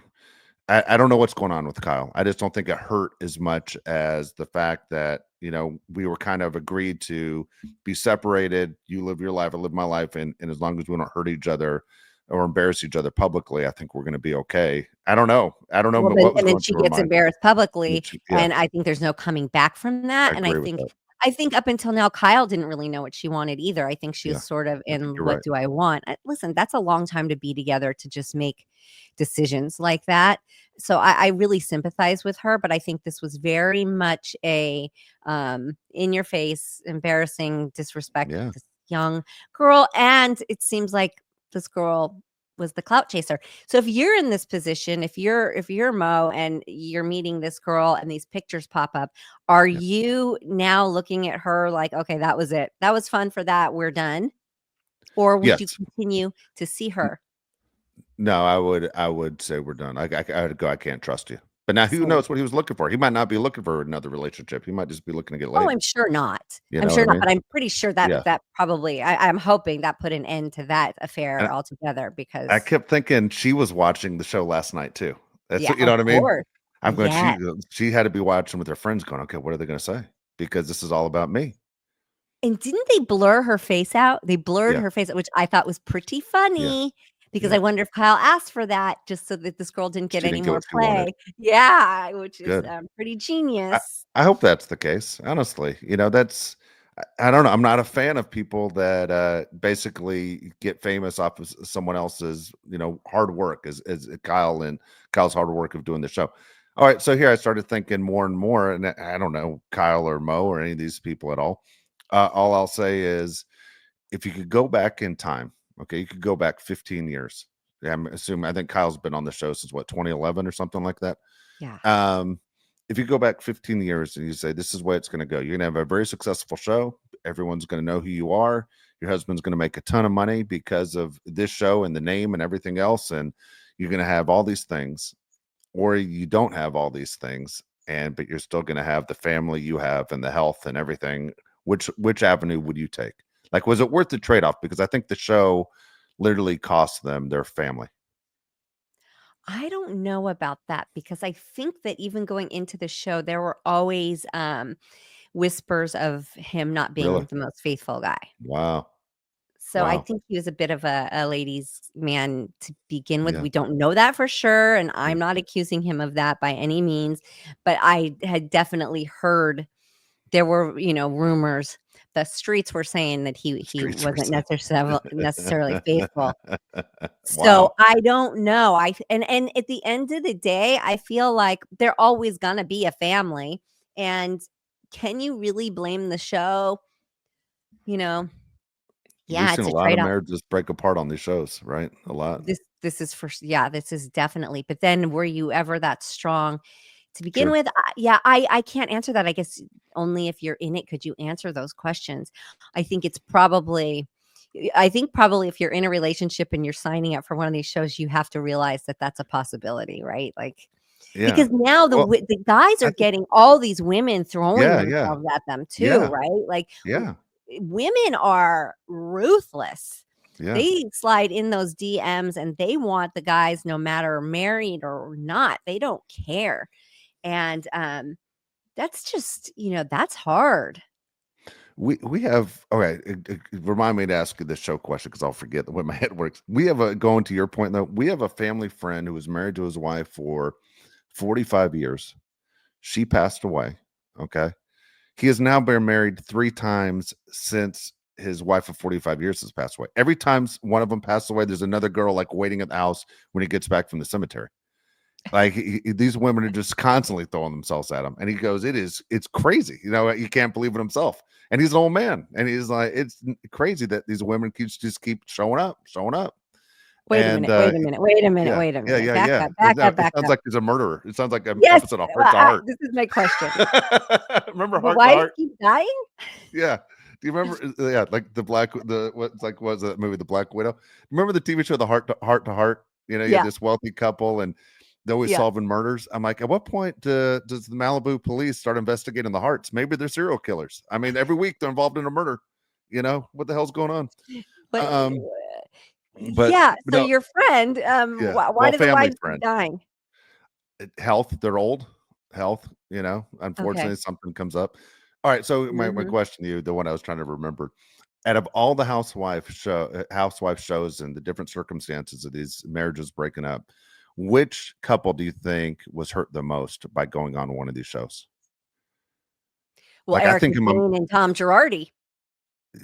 I don't know what's going on with Kyle. I just don't think it hurt as much as the fact that, we were kind of agreed to be separated. You live your life, I live my life. And as long as we don't hurt each other or embarrass each other publicly, I think we're going to be okay. I don't know. I don't know Well, then what was and then going she through her gets mind. embarrassed publicly, Yeah, and I think there's no coming back from I that, and I agree with think that. I think up until now, Kyle didn't really know what she wanted either. I think she was Yeah, sort of I think in you're what right. do I want? Listen, that's a long time to be together to just make decisions like that. So I really sympathize with her, but I think this was very much a in your face, embarrassing disrespect with Yeah. this young girl, and it seems like this girl was the clout chaser. So if you're in this position, if you're Mo and you're meeting this girl and these pictures pop up, are Yeah. you now looking at her like, okay, that was it. That was fun for that. We're done. Or would you Yes. continue to see her? No, I would say we're done. I'd go, I can't trust you. But now who Same. knows what he was looking for? He might not be looking for another relationship. He might just be looking to get Oh, laid. I'm sure not. You I'm know what sure I not, mean? but I'm pretty sure Yeah. that probably I'm hoping that put an end to that And affair altogether I because kept thinking she was watching the show last night too. That's yeah, what, you know of what I mean? course. I'm going, Yeah. she had to be watching with her friends going, okay, what are they going to say? Because this is all about me. And didn't they blur her face out? They blurred Yeah. her face out, which I thought was pretty Yeah. funny because Yeah. I wonder if Kyle asked for that just so that this girl didn't get She any didn't get more what she wanted. play. Yeah, which is, Good. pretty I genius. I hope that's the case, honestly. That's I don't know. I'm not a fan of people that basically get famous off of someone else's, hard work as Kyle's hard work of doing the show. All right, so here I started thinking more and more, and I don't know Kyle or Mo or any of these people at all. All I'll say is if you could go back in time, okay, you could go back 15 years. Yeah, I think Kyle's been on the show since what 2011 or something like that. Yeah. Um, if you go back 15 years and you say, this is where it's going to go, you're going to have a very successful show. Everyone's going to know who you are. Your husband's going to make a ton of money because of this show and the name and everything else. And you're going to have all these things, or you don't have all these things. But you're still going to have the family you have and the health and everything. Which avenue would you take? Like, was it worth the trade off? Because I think the show literally cost them their family. I don't know about that because I think that even going into the show, there were always, whispers of him not Really? being the most faithful guy. Wow. So I Wow. think he was a bit of a ladies' man to begin with. Yeah. We don't know that for sure, and Yeah. I'm not accusing him of that by any means, but I had definitely heard there were, rumors. The streets were saying that he Streets were wasn't saying. necessarily faithful. So Wow. I don't know. And at the end of the day, I feel like they're always gonna be a family, And can you really blame the show? You know, We've yeah, seen it's a a lot of trade-off. marriages break apart on these shows, right? A lot. This is for yeah, this is definitely. But then were you ever that strong to begin True. with? Yeah, I can't answer that. I guess only if you're in it could you answer those questions. I think it's probably I think probably if you're in a relationship and you're signing up for one of these shows, you have to realize that that's a possibility, right? Like Yeah. because now Well, the guys I are think getting all these women throwing yeah, yeah, themselves at them too, yeah, right? Like yeah, women are ruthless. yeah. They slide in those DMs and they want the guys no matter married or not. They don't care. And that's just, that's hard. We have okay. Remind me to ask you this show question because I'll forget the way my head works. We have a going to your point though. We have a family friend who was married to his wife for 45 years. She passed away. Okay. He has now been married 3 times since his wife of 45 years has passed away. Every time one of them passed away, there's another girl like waiting at the house when he gets back from the cemetery. Like these women are just constantly throwing themselves at him, and he goes, it's crazy. You know, he can't believe it himself. And he's an old man, and he's like, it's crazy that these women just keep showing up, showing up. Wait a And minute. Wait a minute. Wait a minute. yeah, Wait a yeah, minute. yeah, Back yeah. up. Back No, up. it Back sounds up. like he's a murderer. It sounds like an Yes. episode of Heart to Heart. This is my question. Remember But Heart to why does Heart? he keep dying? Yeah. Do you remember? Yeah, like what was that movie, The Black Widow? Remember the TV show, The Heart to Heart? You know, you had Yeah. this wealthy couple, and they're always Yeah. solving murders. I'm like, at what point does the Malibu police start investigating the Hearts? Maybe they're serial killers. I mean, every week they're involved in a murder. You know what the hell's going on? But Um, but yeah. So no, your friend, yeah. why Well, do the family wives keep friend, dying? health. They're old. Health. You know, Okay. unfortunately, something comes up. All right. So my Mhm. question to you, the one I was trying to remember, out of all the housewife shows and the different circumstances of these marriages breaking up, which couple do you think was hurt the most by going on one of these shows? Well, Like I Eric think and Jane and Tom Girardi.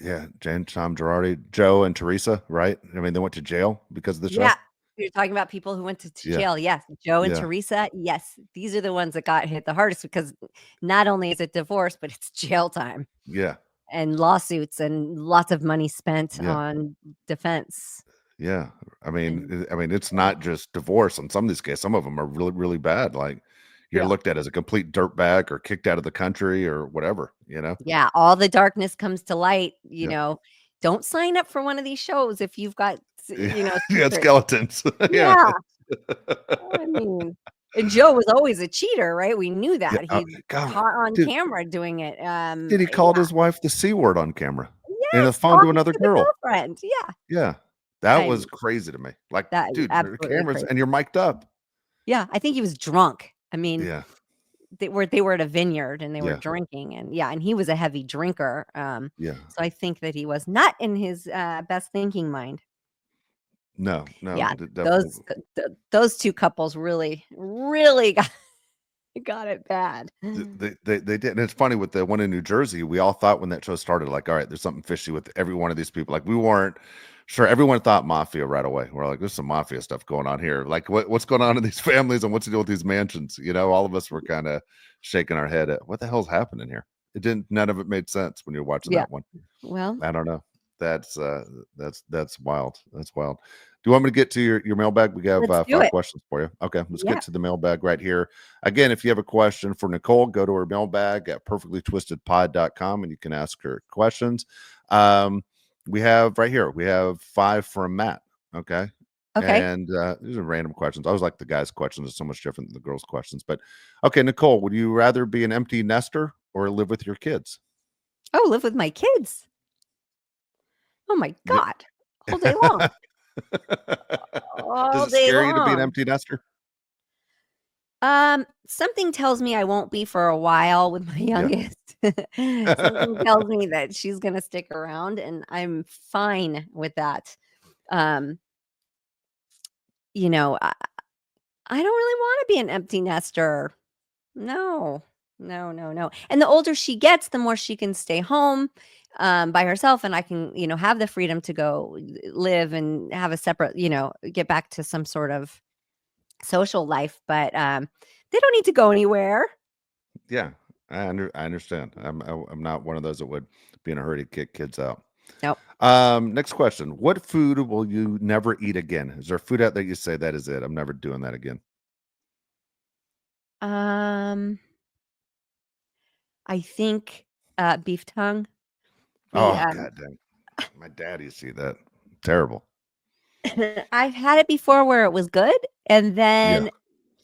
yeah, Jen, Tom Girardi, Joe, and Teresa, right? I mean, they went to jail because of the show. Yeah. You're talking about people who went to Yeah, jail. Yes. Joe and yeah, Teresa. Yes. These are the ones that got hit the hardest because not only is it divorce, but it's jail time yeah, and lawsuits and lots of money spent yeah, on defense. yeah. And I mean, it's not just divorce. On some of these cases, some of them are really, really bad. Like you're yeah. looked at as a complete dirtbag or kicked out of the country or whatever. You know? Yeah. All the darkness comes to light. Yeah, Don't sign up for one of these shows if you've got, yeah, secrets. skeletons. Yeah. Yeah. I mean, and Joe was always a cheater, right? We knew Yeah, that. oh, He's God, caught on dude, camera doing it. he called Yeah. his wife the C word on camera in a Yes, phone to talking another to the girl. girlfriend. Yeah. Yeah, that I was mean, crazy to me. Like, that is dude, there are absolutely cameras crazy. and you're mic'd up. Yeah, I think he was drunk. I mean, Yeah, they were at a vineyard and they were yeah, drinking and yeah, and he was a heavy drinker. yeah. So I think that he was not in his best thinking mind. No, no, Yeah, definitely. those two couples really, really got it bad. They did. And it's funny with the one in New Jersey, we all thought when that show started, like, all right, there's something fishy with every one of these people. Like, we weren't sure. Everyone thought mafia right away. We're like, there's some mafia stuff going on here. Like, what's going on in these families and what's the deal with these mansions? You know, all of us were kind of shaking our head at what the hell's happening here. It didn't, none of it made sense when you're watching Yeah. that one. Well, I don't know. That's that's wild. That's wild. Do you want me to get to your mailbag? We have let's do 5 it. questions for you. Okay, let's Yeah. get to the mailbag right here. Again, if you have a question for Nicole, go to her mailbag at perfectlytwistedpod.com and you can ask her questions. Um, we have right here, we have 5 from Matt. Okay. Okay. And these are random questions. I always like the guys' questions, it's so much different than the girls' questions. But okay, Nicole, would you rather be an empty nester or live with your kids? Oh, live with my kids. Oh my Li- god. All day long. Does All it day scare you to be an long. empty nester? Something tells me I won't be for a while with my Yeah. youngest. Something tells me that she's gonna stick around, and I'm fine with that. Um, I don't really wanna be an empty nester. No. No, no, no, and the older she gets, the more she can stay home, by herself, and I can, have the freedom to go live and have a separate get back to some sort of social life, but, they don't need to go anywhere. Yeah. I understand. I'm not one of those that would be in a hurry to kick kids out. Nope. Next question. What food will you never eat again? Is there food out there you say that is it? I'm never doing that again? Um, I think, beef tongue. We, Oh, god dang. My dad used to eat that. Terrible. I've had it before where it was good, and Yeah. then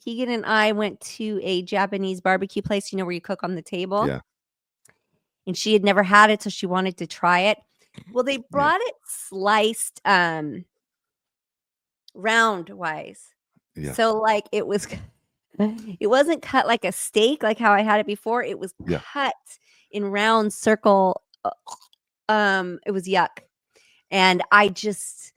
Keegan and I went to a Japanese barbecue place, where you cook on the table, Yeah. and she had never had it, so she wanted to try it. Well, they Yeah. brought it sliced, round-wise. Yeah. So, like, it wasn't cut like a steak, like how I had it before, it was Yeah. cut in round circle, it was yuck. And I just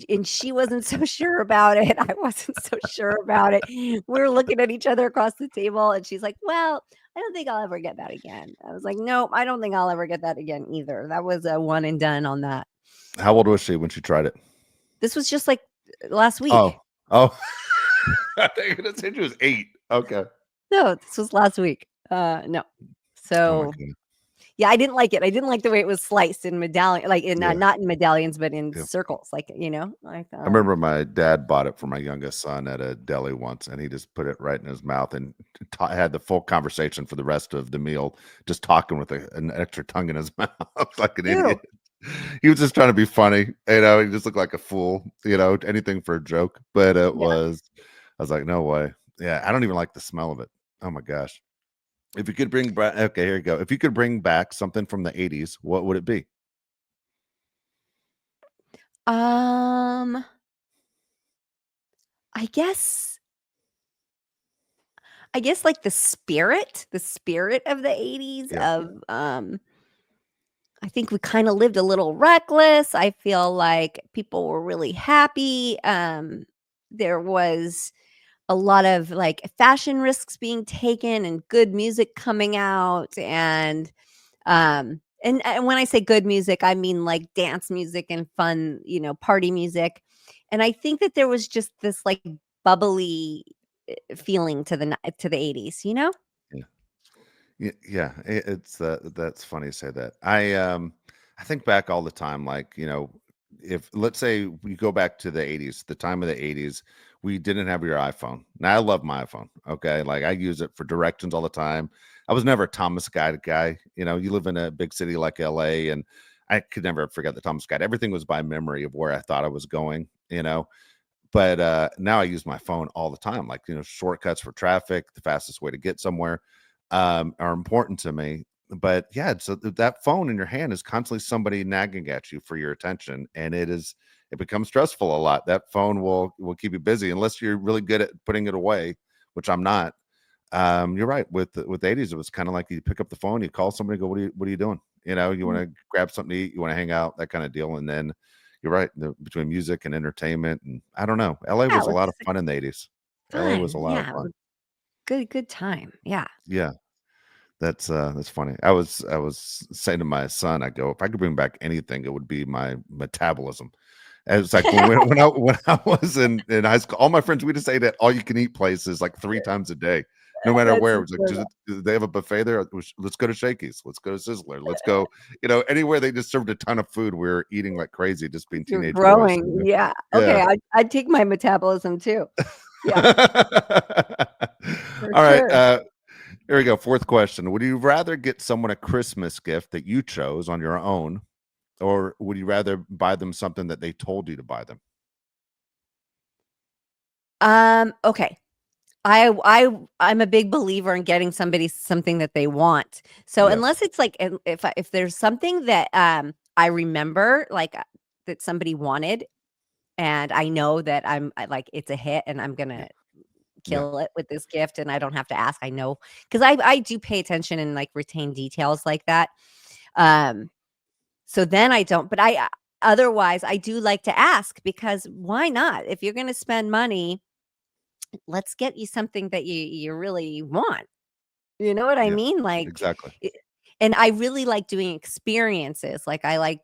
and she wasn't so sure about it. I wasn't so sure about it. We were looking at each other across the table, and she's like, "Well, I don't think I'll ever get that again." I was like, "Nope, I don't think I'll ever get that again either." That was a one and done on that. How old was she when she tried it? This was just like last Oh. week. Oh. I think you were gonna say she was 8. Okay. No, this was last week. No. Oh my So, god. yeah, I didn't like it. I didn't like the way it was sliced in medallion, like in Yeah. not in medallions, but in Yeah. circles, like, like, I remember my dad bought it for my youngest son at a deli once, and he just put it right in his mouth and had the full conversation for the rest of the meal, just talking with an extra tongue in his mouth like an ew. idiot. He was just trying to be funny, he just looked like a fool, anything for a joke. But Yeah. I was like, no way. Yeah, I don't even like the smell of it. Oh my gosh. If you could bring back, okay, here you go. If you could bring back something from the 80s, what would it be? Um, I guess like the spirit of the 80s Yeah, of, I think we kinda lived a little reckless. I feel like people were really happy. There was a lot of, like, fashion risks being taken and good music coming out, and when I say good music, I mean, like, dance music and fun, party music, and I think that there was just this, like, bubbly, feeling to the 80s, you know? yeah. Yeah, it's that's funny you say that. I think back all the time, like, if let's say we go back to the 80s, the time of the 80s, we didn't have your iPhone. Now I love my iPhone. Okay. Like I use it for directions all the time. I was never a Thomas Guide guy. You live in a big city like LA, and I could never forget the Thomas Guide. Everything was by memory of where I thought I was going. But now I use my phone all the time, like, shortcuts for traffic, the fastest way to get somewhere, are important to me. But yeah, so that phone in your hand is constantly somebody nagging at you for your attention, and it becomes stressful a lot. That phone will keep you busy unless you're really good at putting it away, which I'm not. You're right. With the 80s, it was kind of like you pick up the phone, you call somebody, go, what are you doing? You want Mm, to grab something to eat, you want to hang out, that kind of deal. And then you're right, between music and entertainment, and I don't know. LA yeah, was it a was lot of just, like, fun in the 80s. LA was a fun. lot of Yeah, it fun. was good time. Yeah. Yeah. That's funny. I was saying to my son, I go, if I could bring back anything, it would be my metabolism. And it's like when I was in high school, all my friends, we just ate at all you can eat places like 3 times a day, no matter That's where. It was like, adorable. do they have a buffet there? Let's go to Shakey's. Let's go to Sizzler. Let's go, anywhere they just served a ton of food. We were eating like crazy, just being You're teenage boys. growing. Yeah. Yeah. Okay, I'd take my metabolism too. Yeah, for All right. sure. Here we go. Fourth question. Would you rather get someone a Christmas gift that you chose on your own, or would you rather buy them something that they told you to buy them? Okay. I'm a big believer in getting somebody something that they want. So Yeah. unless it's like if there's something that I remember like that somebody wanted and I know that like it's a hit and I'm going Yeah. to Yeah. kill it with this gift and I don't have to ask. I know cuz I do pay attention and like retain details like that. Um so then I don't, but otherwise I do like to ask because why not? If you're going to spend money, let's get you something that you really want. You know what I Yeah. mean? Exactly. And I really like doing experiences. Like I like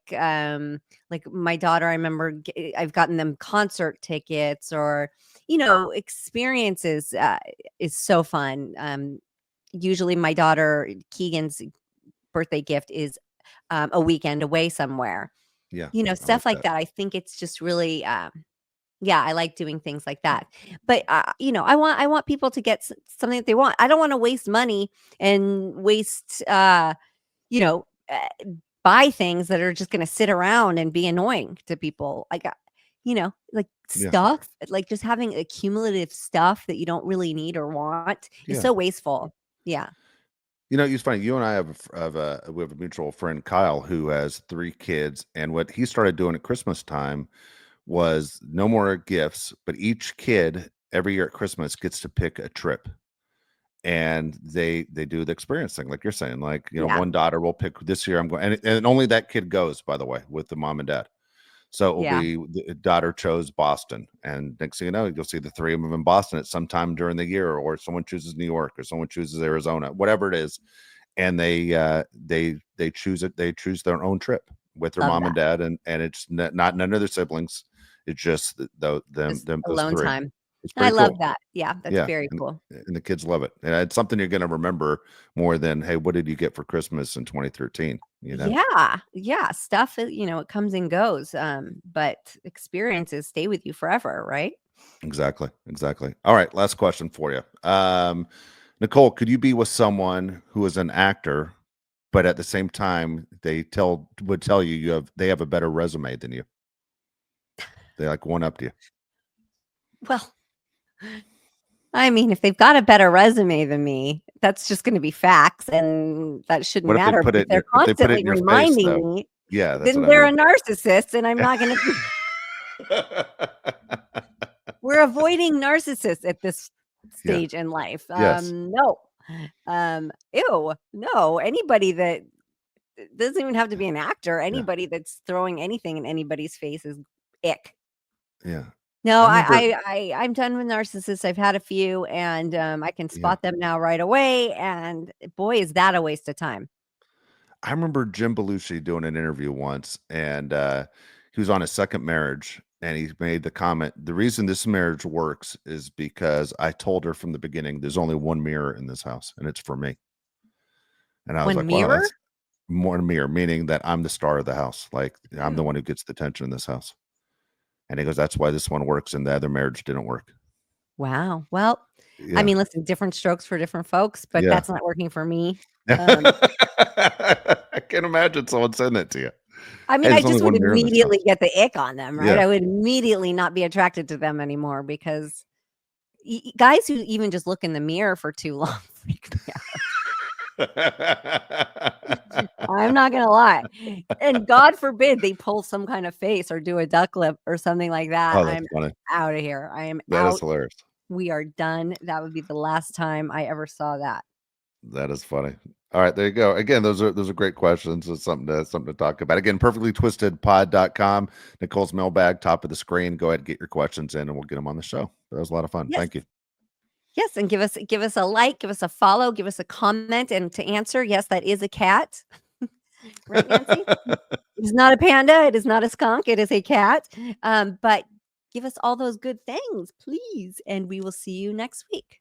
my daughter, I remember I've gotten them concert tickets or experiences is so fun. usually my daughter Keegan's birthday gift is a weekend away somewhere. Yeah, I like Stuff like that. that. I think it's just really yeah, I like doing things like that. But I want people to get something that they want. I don't want to waste money and waste you know, uh, buy things that are just going to sit around and be annoying to people. I got, like Yeah, stuff, like just having accumulative stuff that you don't really need or want is yeah. so wasteful. Yeah. It's funny. You and I we have a mutual friend, Kyle, who has 3 kids, and what he started doing at Christmas time was no more gifts, but each kid every year at Christmas gets to pick a trip, and they do the experience thing, like you're saying. Like, Yeah. one daughter will pick this year. I'm going, and only that kid goes, by the way, with the mom and dad. So it will Yeah. be the daughter chose Boston, and next thing you know, you'll see the 3 of them in Boston at some time during the year, or someone chooses New York, or someone chooses Arizona, whatever it is, and they choose it. They choose their own trip with their Love mom and that. dad, and it's not none of their siblings. It's just Just those alone 3. time. It's I pretty love cool. that. Yeah. That's Yeah, very cool. and the kids love it, and it's something you're going to remember more than, hey, what did you get for Christmas in 2013? Yeah. Yeah. Stuff, it comes and goes. But experiences stay with you forever, right? Exactly, exactly. All right, last question for you. Nicole, could you be with someone who is an actor, but at the same time would tell you they have a better resume than you? They like one up to you. Well, I mean, if they've got a better resume than me, that's just gonna be facts, and that shouldn't What if they matter, but put if it in they're if they put it constantly in your face reminding though? me, Yeah, that's then what I they're a mean. narcissist, and I'm not gonna we're avoiding narcissists at this Yeah. stage in life. Yes. No. Ew, no, anybody that doesn't even have to be an actor, Yeah. anybody that's throwing anything in anybody's face is ick. Yeah. No, I remember. I'm done with narcissists. I've had a few, and I can Yeah. spot them now right away. And boy, is that a waste of time. I remember Jim Belushi doing an interview once, and he was on his second marriage, and he made the comment, "The reason this marriage works is because I told her from the beginning, there's only one mirror in this house, and it's for me." And I was One like, "Wow, mirror? that's more mirror," meaning that I'm the star of the house, like I'm the Ew. one who gets the attention in this house. And he goes, "That's why this one works, and the other marriage didn't work." Wow. Well, I Yeah, mean, listen, different strokes for different folks, but yeah. that's not working for me. Um, I can't imagine someone saying that to you. I Hey, mean, I there's only just would one mirror in this immediately house. get the ick on them, right? Yeah. I would immediately not be attracted to them anymore because guys who even just look in the mirror for too long freak me out. I'm not gonna lie. And God forbid they pull some kind of face or do a duck lip or something like that. Oh, that's I'm funny. out of here. I am That is out. hilarious. We are done. That would be the last time I ever saw that. That is funny. All right, there you go. Again, those are great questions. It's something to talk about. Again, perfectlytwistedpod.com. Nicole's mailbag, top of the screen. Go ahead and get your questions in, and we'll get them on the show. That was a lot of fun. Yes. Thank you. Yes, and give us a like, give us a follow, give us a comment, and to answer, yes, that is a cat. Right, Nancy? It is not a panda, it is not a skunk, it is a cat. But give us all those good things, please, and we will see you next week.